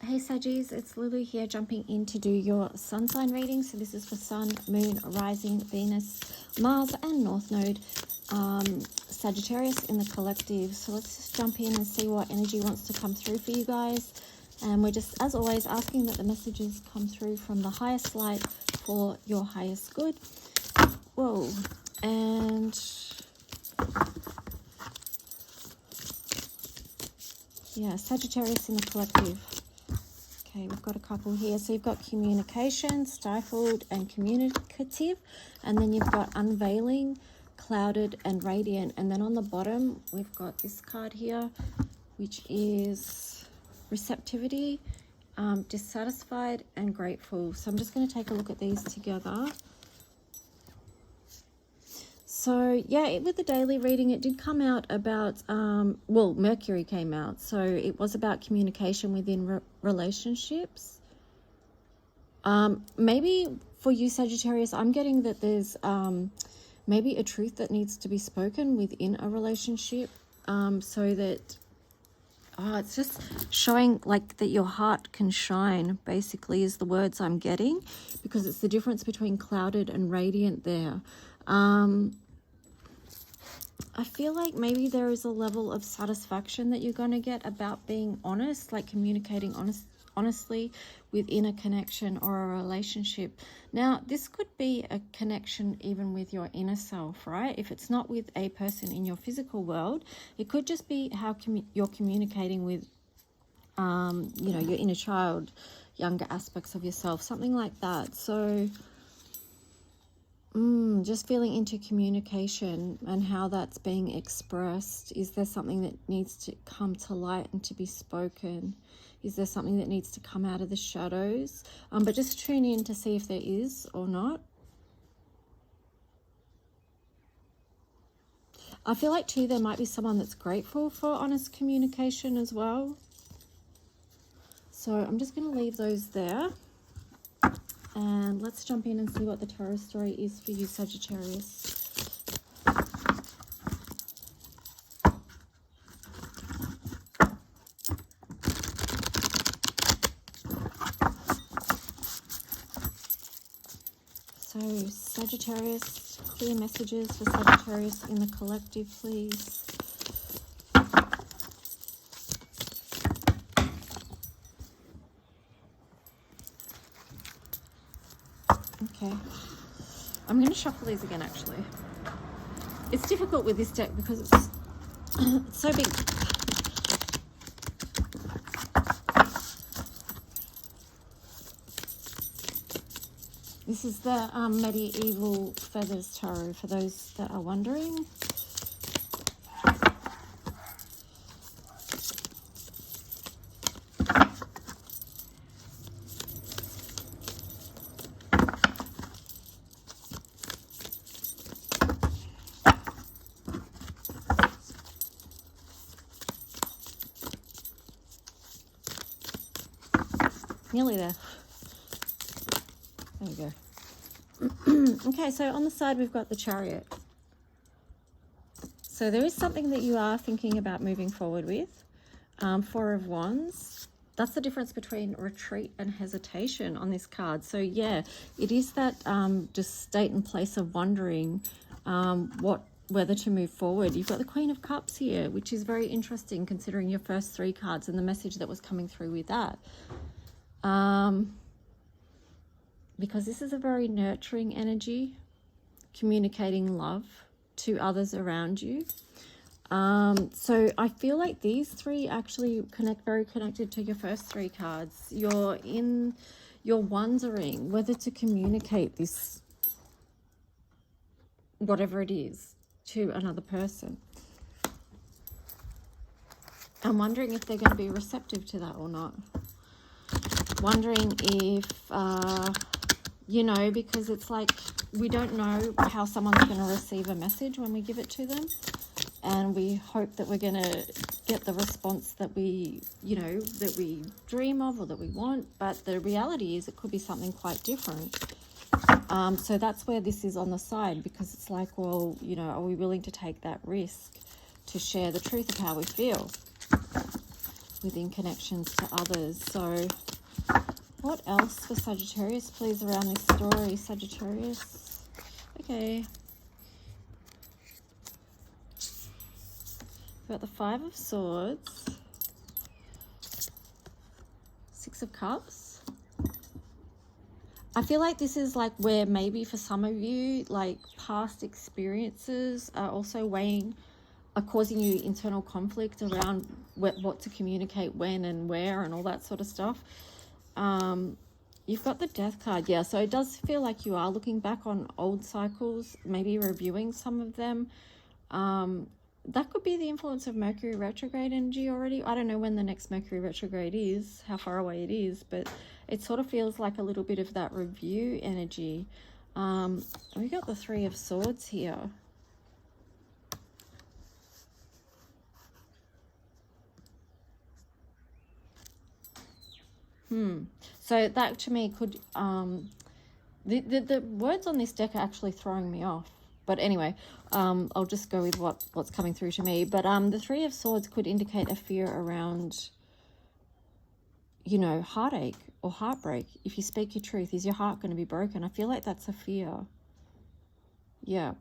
Hey Saggies, it's Lulu here, jumping in to do your sun sign reading. So this is for Sun, Moon, Rising, Venus, Mars and North Node, Sagittarius in the collective. So let's just jump in and see what energy wants to come through for you guys. And we're just, as always, asking that the messages come through from the highest light for your highest good. Whoa. And yeah, Sagittarius in the collective. Okay, we've got a couple here. So you've got communication, stifled and communicative. And then you've got unveiling, clouded and radiant. And then on the bottom, we've got this card here, which is receptivity, dissatisfied and grateful. So I'm just going to take a look at these together. So yeah, with the daily reading, it did come out about, well, Mercury came out. So it was about communication within relationships. Maybe for you, Sagittarius, I'm getting that there's maybe a truth that needs to be spoken within a relationship, so that, it's just showing like that your heart can shine, basically, is the words I'm getting, because it's the difference between clouded and radiant there. I feel like maybe there is a level of satisfaction that you're going to get about being honest, like communicating honestly within a connection or a relationship. Now, this could be a connection even with your inner self, right? If it's not with a person in your physical world, it could just be how you're communicating with, you know, your inner child, younger aspects of yourself, something like that. So just feeling into communication and how that's being expressed. Is there something that needs to come to light and to be spoken? Is there something that needs to come out of the shadows? But just tune in to see if there is or not. I feel like too, there might be someone that's grateful for honest communication as well. So I'm just going to leave those there. And let's jump in and see what the tarot story is for you, Sagittarius. So, Sagittarius, clear messages for Sagittarius in the collective, please. Okay, I'm going to shuffle these again, actually. It's difficult with this deck because it's, it's so big. This is the Medieval Feathers Tarot, for those that are wondering. Nearly there. There we go. Okay, so on the side we've got the Chariot. So there is something that you are thinking about moving forward with. Four of Wands. That's the difference between retreat and hesitation on this card. So yeah, it is that just state and place of wondering whether to move forward. You've got the Queen of Cups here, which is very interesting considering your first three cards and the message that was coming through with that. Because this is a very nurturing energy, communicating love to others around you. So I feel like these three actually very connected to your first three cards. You're wondering whether to communicate this, whatever it is, to another person. I'm wondering if they're going to be receptive to that or not. Wondering if, you know, because it's like we don't know how someone's going to receive a message when we give it to them. And we hope that we're going to get the response that we, you know, that we dream of or that we want. But the reality is it could be something quite different. So that's where this is on the side, because it's like, well, you know, are we willing to take that risk to share the truth of how we feel within connections to others. So what else for Sagittarius, please, around this story, Sagittarius? Okay. We've got the Five of Swords, Six of Cups. I feel like this is like where maybe for some of you, like past experiences are also are causing you internal conflict around what to communicate when and where and all that sort of stuff. You've got the Death card, yeah, so it does feel like you are looking back on old cycles, maybe reviewing some of them. That could be the influence of Mercury retrograde energy already. I don't know when the next Mercury retrograde is, how far away it is, but it sort of feels like a little bit of that review energy. We got the Three of Swords here. So that to me could, the words on this deck are actually throwing me off. But anyway, I'll just go with what's coming through to me. But the Three of Swords could indicate a fear around, you know, heartache or heartbreak. If you speak your truth, is your heart going to be broken? I feel like that's a fear. Yeah.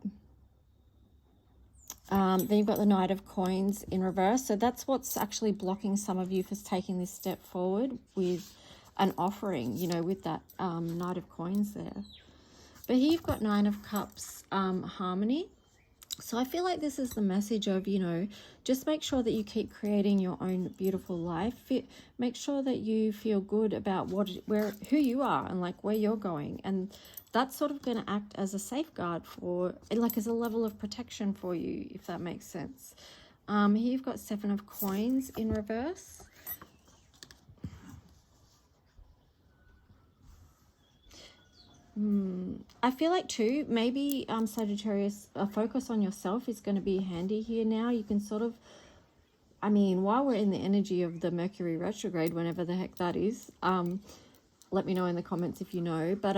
Then you've got the Knight of Coins in reverse. So that's what's actually blocking some of you for taking this step forward with an offering, you know, with that Knight of Coins there. But here you've got Nine of Cups, harmony. So I feel like this is the message of, you know, just make sure that you keep creating your own beautiful life. Make sure that you feel good about who you are and like where you're going. And that's sort of going to act as a safeguard for, like as a level of protection for you, if that makes sense. Here you've got Seven of Coins in reverse. I feel like too, maybe Sagittarius, a focus on yourself is going to be handy here now. You can sort of, I mean, while we're in the energy of the Mercury retrograde, whenever the heck that is, let me know in the comments if you know. But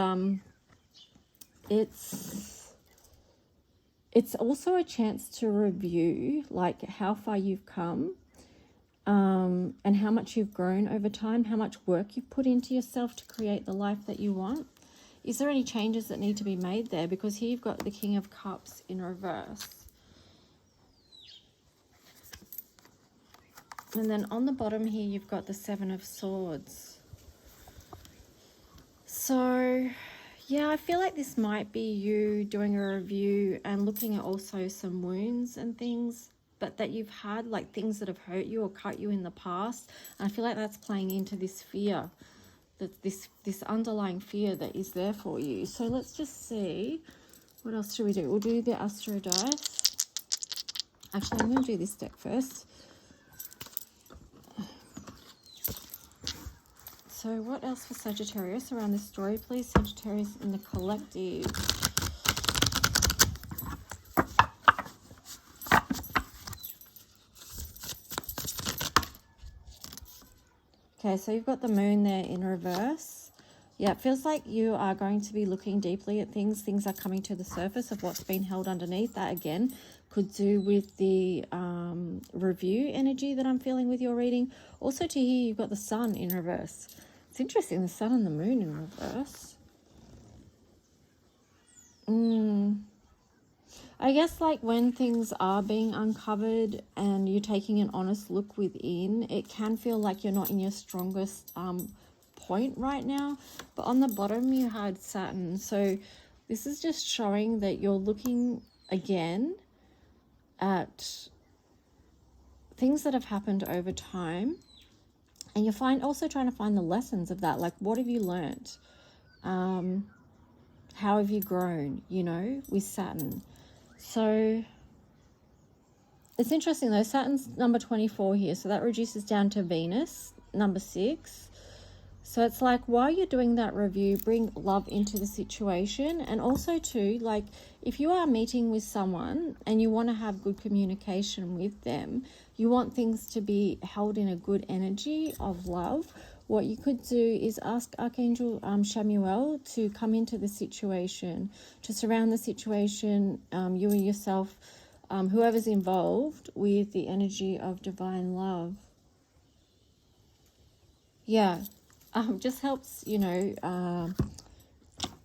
it's also a chance to review like how far you've come, and how much you've grown over time, how much work you've put into yourself to create the life that you want. Is there any changes that need to be made there? Because here you've got the King of Cups in reverse. And then on the bottom here, you've got the Seven of Swords. So, yeah, I feel like this might be you doing a review and looking at also some wounds and things, but that you've had, like things that have hurt you or cut you in the past. And I feel like that's playing into this fear. That this underlying fear that is there for you. So let's just see, what else should we do? We'll do the Astro dice. Actually, I'm going to do this deck first. So what else for Sagittarius around this story, please? Sagittarius in the collective. Okay, so you've got the Moon there in reverse. Yeah, it feels like you are going to be looking deeply at things. Things are coming to the surface of what's been held underneath. That, again, could do with the review energy that I'm feeling with your reading. Also to here, you've got the Sun in reverse. It's interesting, the Sun and the Moon in reverse. I guess like when things are being uncovered and you're taking an honest look within, it can feel like you're not in your strongest point right now. But on the bottom you had Saturn. So this is just showing that you're looking again at things that have happened over time. And you're also trying to find the lessons of that. Like, what have you learnt? How have you grown, you know, with Saturn? So it's interesting though, Saturn's number 24 here, so that reduces down to Venus, number 6. So it's like, while you're doing that review, bring love into the situation. And also too, like, if you are meeting with someone and you want to have good communication with them, you want things to be held in a good energy of love, what you could do is ask Archangel Chamuel to come into the situation, to surround the situation, you and yourself, whoever's involved, with the energy of divine love. Yeah, just helps, you know,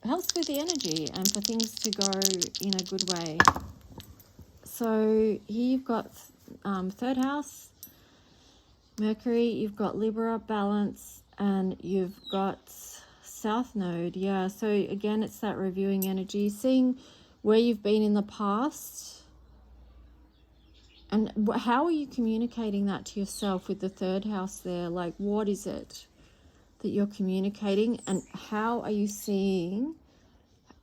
helps with the energy and for things to go in a good way. So here you've got third house, Mercury, you've got Libra, balance, and you've got South Node. Yeah, so again, it's that reviewing energy, seeing where you've been in the past. And how are you communicating that to yourself with the third house there? Like, what is it that you're communicating, and how are you seeing,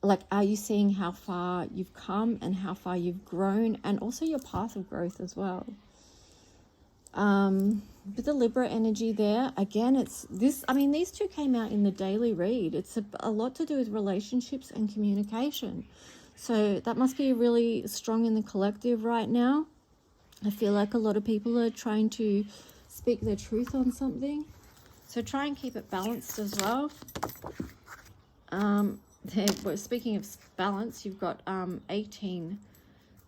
like, are you seeing how far you've come and how far you've grown, and also your path of growth as well? With the Libra energy there, again, it's this, I mean, these two came out in the daily read. It's a lot to do with relationships and communication. So that must be really strong in the collective right now. I feel like a lot of people are trying to speak their truth on something. So try and keep it balanced as well. Speaking of balance, you've got 18,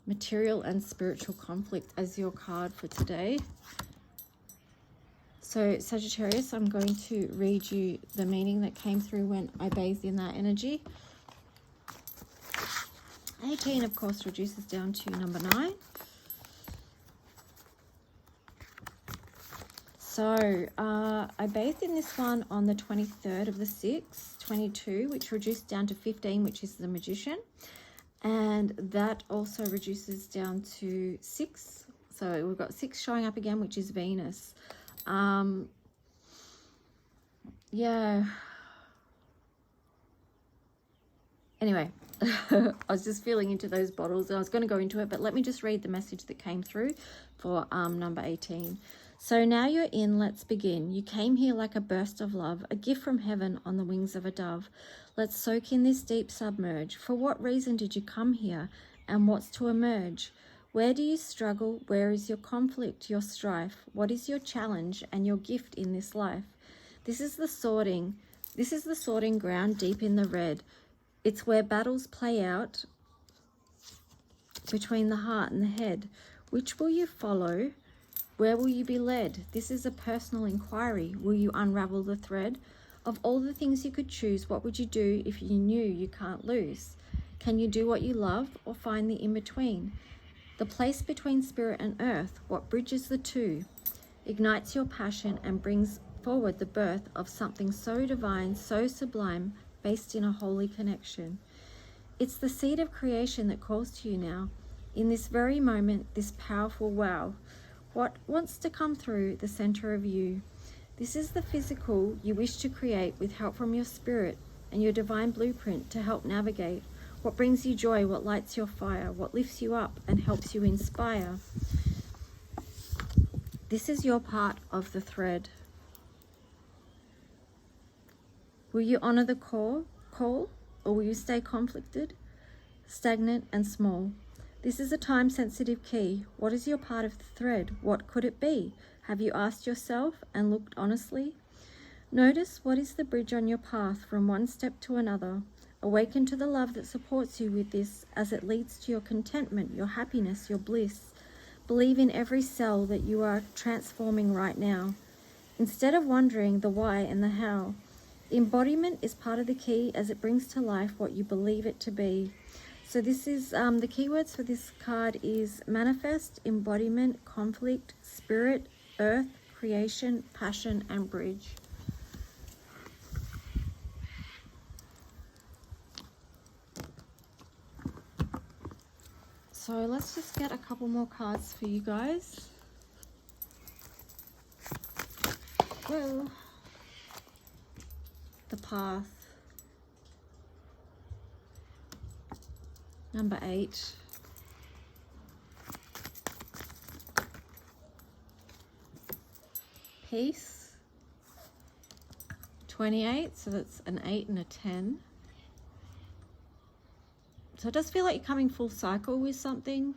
material and spiritual conflict as your card for today. So Sagittarius, I'm going to read you the meaning that came through when I bathed in that energy. 18, of course, reduces down to number 9. So I bathed in this one on the 23rd of the 6th, 22, which reduced down to 15, which is the Magician. And that also reduces down to 6. So we've got 6 showing up again, which is Venus. Yeah. Anyway, I was just feeling into those bottles. I was going to go into it, but let me just read the message that came through for number 18. So now you're in, let's begin. You came here like a burst of love, a gift from heaven on the wings of a dove. Let's soak in this deep submerge. For what reason did you come here, and what's to emerge? Where do you struggle? Where is your conflict, your strife? What is your challenge and your gift in this life? This is the sorting ground deep in the red. It's where battles play out between the heart and the head. Which will you follow? Where will you be led? This is a personal inquiry. Will you unravel the thread? Of all the things you could choose, what would you do if you knew you can't lose? Can you do what you love or find the in-between? The place between spirit and earth, what bridges the two, ignites your passion and brings forward the birth of something so divine, so sublime, based in a holy connection. It's the seed of creation that calls to you now. In this very moment, this powerful wow. What wants to come through the center of you? This is the physical you wish to create with help from your spirit and your divine blueprint to help navigate. What brings you joy? What lights your fire? What lifts you up and helps you inspire? This is your part of the thread. Will you honor the call, or will you stay conflicted, stagnant and small? This is a time-sensitive key. What is your part of the thread? What could it be? Have you asked yourself and looked honestly? Notice what is the bridge on your path from one step to another. Awaken to the love that supports you with this as it leads to your contentment, your happiness, your bliss. Believe in every cell that you are transforming right now. Instead of wondering the why and the how, embodiment is part of the key as it brings to life what you believe it to be. So this is, the keywords for this card is manifest, embodiment, conflict, spirit, earth, creation, passion, and bridge. So let's just get a couple more cards for you guys. Well, the path. Number 8. Peace. 28, so that's an 8 and a 10. So it does feel like you're coming full cycle with something.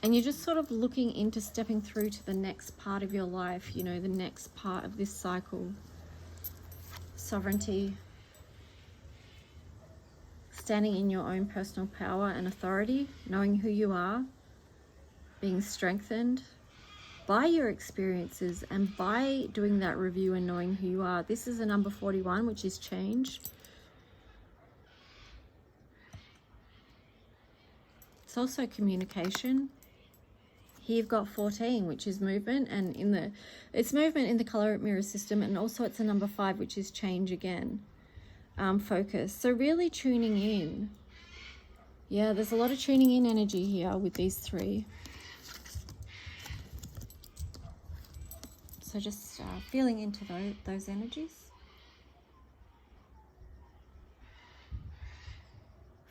And you're just sort of looking into stepping through to the next part of your life, you know, the next part of this cycle. Sovereignty. Standing in your own personal power and authority, knowing who you are, being strengthened. by your experiences and by doing that review and knowing who you are. This is a number 41, which is change. It's also communication. Here you've got 14, which is movement, and it's movement in the color mirror system, and also it's a number 5, which is change again. Focus. So really tuning in. Yeah, there's a lot of tuning in energy here with these 3. So just feeling into those energies.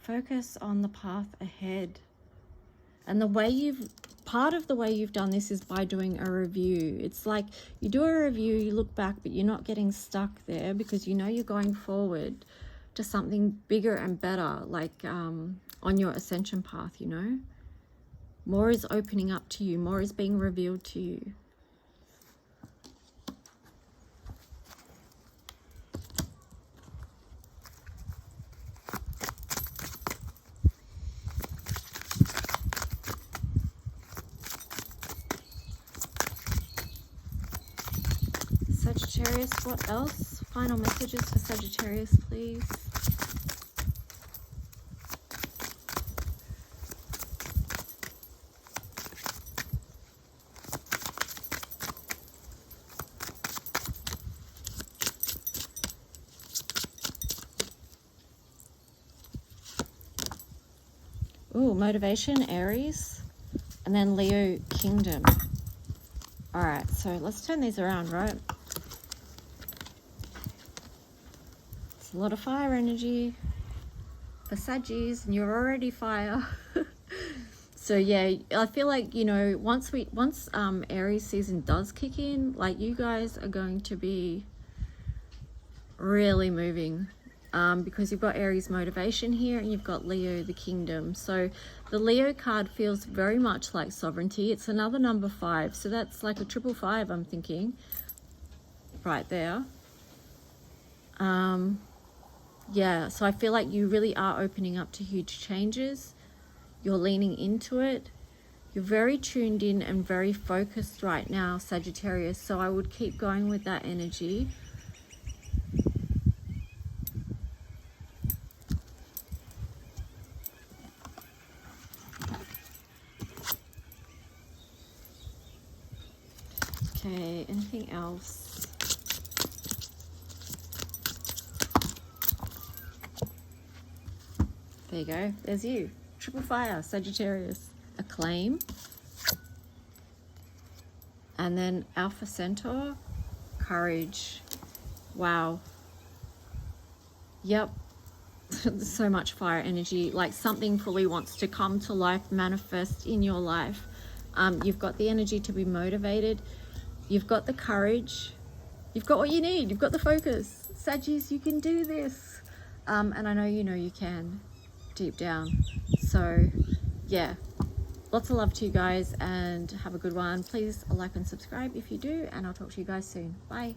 Focus on the path ahead. And part of the way you've done this is by doing a review. It's like you do a review, you look back, but you're not getting stuck there because you know you're going forward to something bigger and better, like on your ascension path, you know. More is opening up to you. More is being revealed to you. Sagittarius, what else? Final messages for Sagittarius, please. Ooh, motivation, Aries, and then Leo, kingdom. All right, so let's turn these around, right? It's a lot of fire energy for Saggies, and you're already fire. So yeah, I feel like, you know, once Aries season does kick in, like, you guys are going to be really moving. Because you've got Aries motivation here and you've got Leo the kingdom. So the Leo card feels very much like sovereignty. It's another number 5, so that's like a 555, I'm thinking, right there. Yeah, so I feel like you really are opening up to huge changes. You're leaning into it. You're very tuned in and very focused right now, Sagittarius, so I would keep going with that energy. Okay, anything else? There you go. There's you. Triple fire, Sagittarius. Acclaim. And then Alpha Centaur. Courage. Wow. Yep. So much fire energy. Like something fully wants to come to life, manifest in your life. You've got the energy to be motivated. You've got the courage. You've got what you need. You've got the focus. Saggies, you can do this. And I know you can deep down. So yeah, lots of love to you guys and have a good one. Please like and subscribe if you do, and I'll talk to you guys soon. Bye.